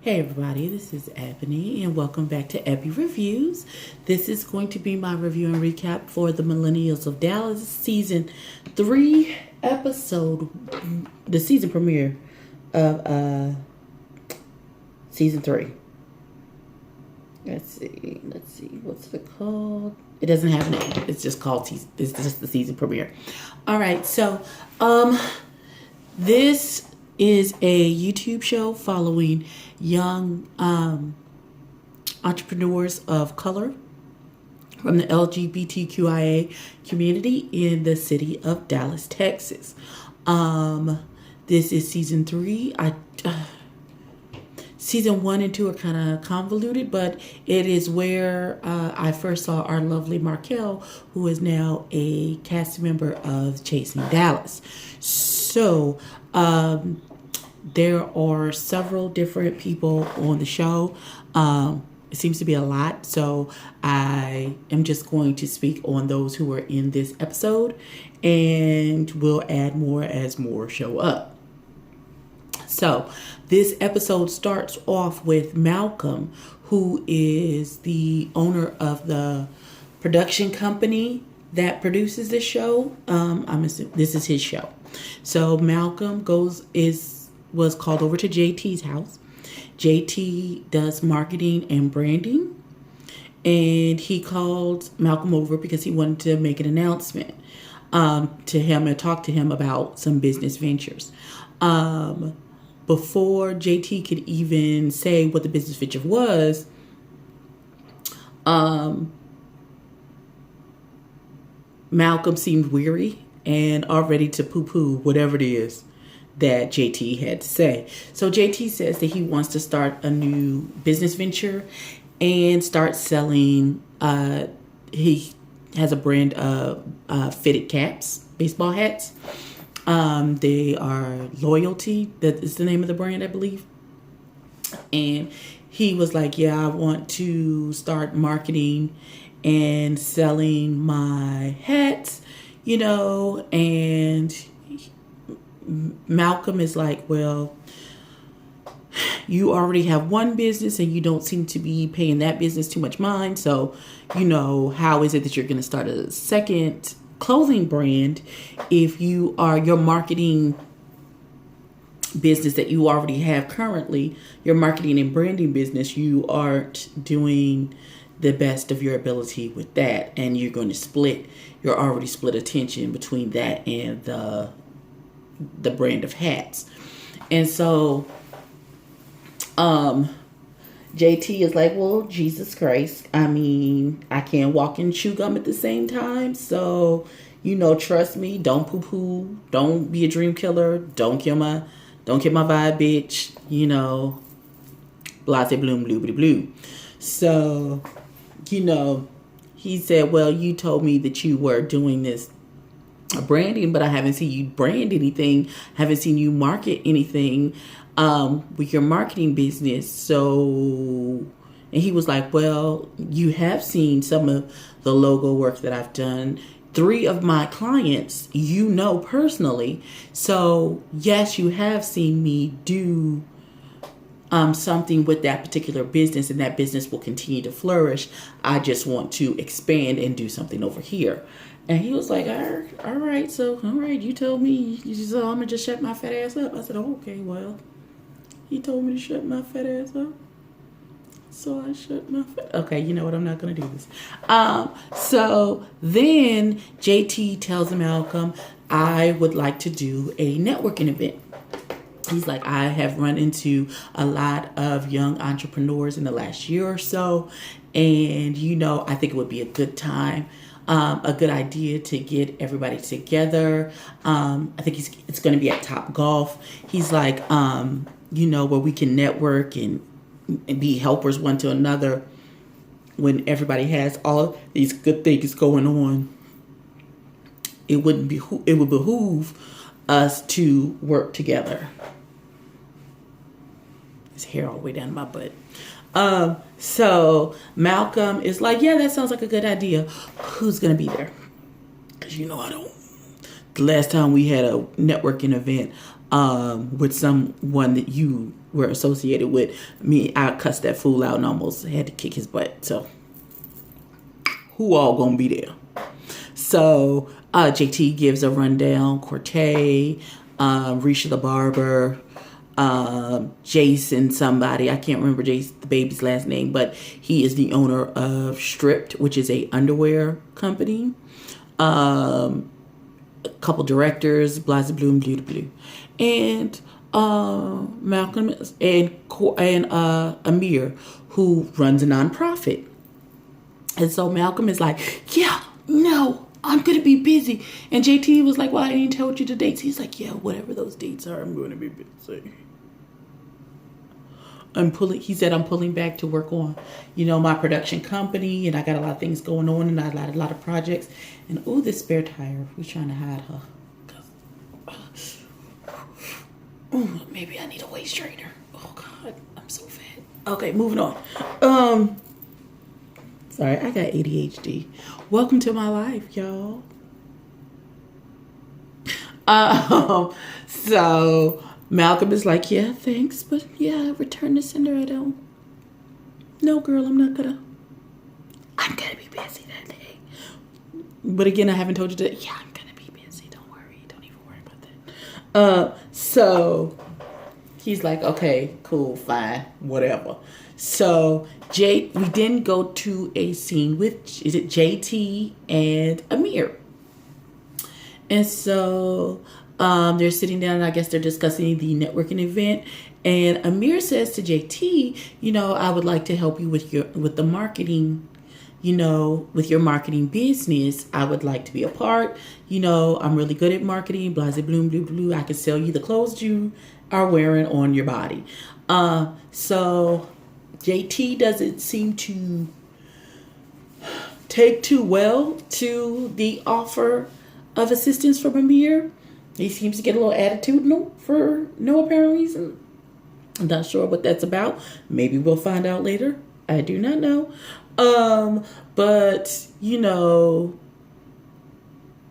Hey everybody, this is Ebony and welcome back to Ebbie Reviews. This is going to be my review and recap for the Millennials of Dallas season 3 episode, the season premiere of season 3. Let's see, what's it called? It doesn't have a name. It's just called, it's just the season premiere. All right, so this is a YouTube show following young entrepreneurs of color from the LGBTQIA community in the city of Dallas, Texas. This is season 3. Season 1 and 2 are kind of convoluted, but it is where I first saw our lovely Markel, who is now a cast member of Chasing Dallas. So, there are several different people on the show. It seems to be a lot, so I am just going to speak on those who are in this episode, and we'll add more as more show up. So this episode starts off with Malcolm, who is the owner of the production company that produces this show. I'm assuming this is his show. So Malcolm was called over to JT's house. JT does marketing and branding, and he called Malcolm over because he wanted to make an announcement to him and talk to him about some business ventures. Before JT could even say what the business venture was, Malcolm seemed weary and already to poo-poo whatever it is that JT had to say. So JT says that he wants to start a new business venture and start selling. He has a brand of fitted caps, baseball hats. They are Loyalty. That is the name of the brand, I believe. And he was like, yeah, I want to start marketing and selling my hats, and Malcolm is like, well, you already have one business and you don't seem to be paying that business too much mind. So, how is it that you're going to start a second clothing brand if your marketing business that you already have currently, your marketing and branding business, you aren't doing the best of your ability with that, and you're going to you're already split attention between that and the brand of hats. And so JT is like, well, Jesus Christ, I mean, I can't walk and chew gum at the same time, so trust me, don't poo-poo, don't be a dream killer, don't kill my vibe, bitch, blase bloom blue blue. So he said, well, you told me that you were doing this branding, but I haven't seen you brand anything, haven't seen you market anything with your marketing business. So, and he was like, well, you have seen some of the logo work that I've done. 3 of my clients, personally. So yes, you have seen me do something with that particular business, and that business will continue to flourish. I just want to expand and do something over here. And he was like, all right, you told me, I'm going to just shut my fat ass up. I said, oh, okay, well, he told me to shut my fat ass up. So I shut my fat. Okay, you know what? I'm not going to do this. So then JT tells Malcolm, I would like to do a networking event. He's like, I have run into a lot of young entrepreneurs in the last year or so. And, I think it would be a good time, a good idea to get everybody together. I think it's going to be at Top Golf. He's like, where we can network and be helpers one to another when everybody has all these good things going on. It would behoove us to work together. His hair all the way down my butt. So Malcolm is like, yeah, that sounds like a good idea. Who's going to be there? Because I don't. The last time we had a networking event with someone that you were associated with me. I cussed that fool out and almost had to kick his butt. So who all gonna be there? So JT gives a rundown. Cortez, Risha the barber, Jason somebody, I can't remember the baby's last name, but he is the owner of Stripped, which is a underwear company. A couple directors, Blaze Bloom, Blue to Blue, and Malcolm and Amir, who runs a nonprofit. And so Malcolm is like, yeah, no, I'm going to be busy. And JT was like, well, I ain't told you the dates. He's like, yeah, whatever those dates are, I'm going to be busy. He said, I'm pulling back to work on, my production company. And I got a lot of things going on and I got a lot of projects. And, this spare tire, we're trying to hide her. Maybe I need a waist trainer. Oh, God, I'm so fat. Okay, moving on. Sorry, I got ADHD. Welcome to my life, y'all. So Malcolm is like, yeah, thanks, but yeah, return to sender. I don't. No, girl, I'm gonna be busy that day. But again, I haven't told you that. Yeah, I'm gonna be busy. Don't worry. Don't even worry about that. So he's like, okay, cool, fine, whatever. So we then go to a scene with, is it JT and Amir? And so they're sitting down and I guess they're discussing the networking event. And Amir says to JT, I would like to help you with the marketing, with your marketing business. I would like to be a part. I'm really good at marketing, blase bloom, blue, blue. I can sell you the clothes you are wearing on your body. So JT doesn't seem to take too well to the offer of assistance from Amir. He seems to get a little attitudinal for no apparent reason. I'm not sure what that's about. Maybe we'll find out later. I do not know. But,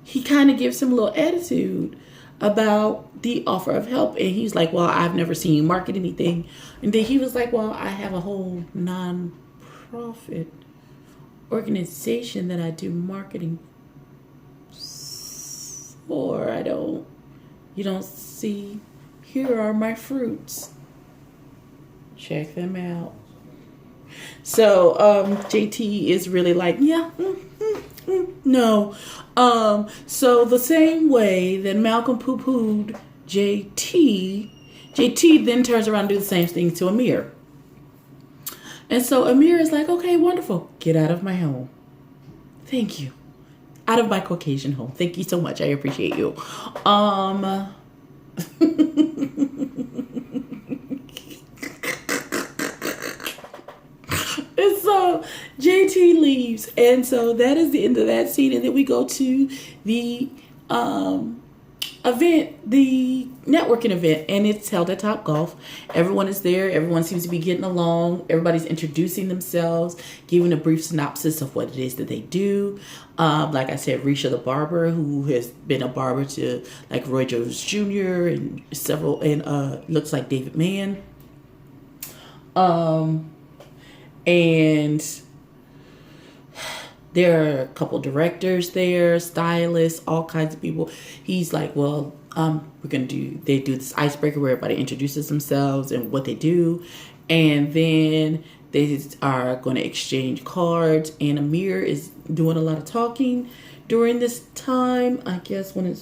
he kind of gives him a little attitude about the offer of help. And he's like, well, I've never seen you market anything. And then he was like, well, I have a whole non-profit organization that I do marketing for. You don't see, here are my fruits. Check them out. So JT is really like, yeah, no. So the same way that Malcolm poo-pooed JT then turns around and do the same thing to Amir. And so Amir is like, okay, wonderful. Get out of my home. Thank you. Out of my Caucasian home. Thank you so much. I appreciate you. And so JT leaves. And so that is the end of that scene. And then we go to the event, the networking event, and it's held at Topgolf. Everyone is there. Everyone seems to be getting along. Everybody's introducing themselves, giving a brief synopsis of what it is that they do. Like I said, Risha the barber, who has been a barber to like Roy Jones Jr. and several, and looks like David Mann. And there are a couple directors there, stylists, all kinds of people. He's like, well, they do this icebreaker where everybody introduces themselves and what they do. And then they are going to exchange cards. And Amir is doing a lot of talking during this time, I guess, when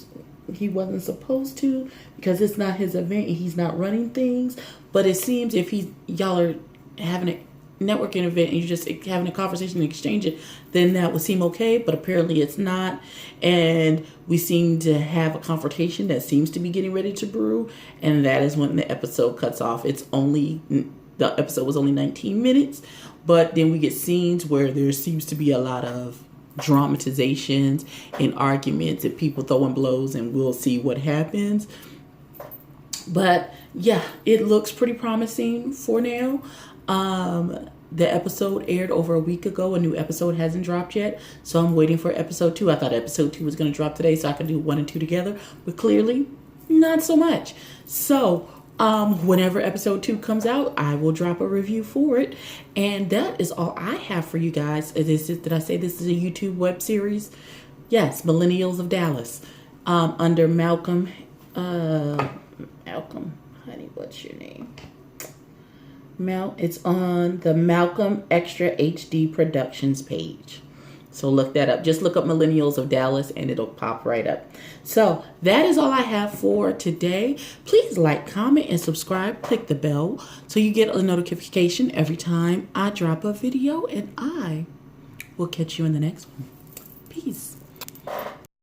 he wasn't supposed to, because it's not his event and he's not running things. But it seems if y'all are having a networking event and you're just having a conversation and exchange it, then that would seem okay, but apparently it's not. And we seem to have a confrontation that seems to be getting ready to brew, and that is when the episode cuts off. The episode was only 19 minutes, but then we get scenes where there seems to be a lot of dramatizations and arguments and people throwing blows, and we'll see what happens. But yeah, it looks pretty promising for now. The episode aired over a week ago. A new episode hasn't dropped yet, so I'm waiting for episode 2. I thought episode 2 was going to drop today so I could do 1 and 2 together, but clearly not so much. So Whenever episode 2 comes out, I will drop a review for it. And that is all I have for you guys. Did I say this is a YouTube web series? Yes, Millennials of Dallas. Under Malcolm, honey, what's your name? It's on the Malcolm Extra HD Productions page. So look that up. Just look up Millennials of Dallas and it'll pop right up. So that is all I have for today. Please like, comment, and subscribe. Click the bell so you get a notification every time I drop a video. And I will catch you in the next one. Peace.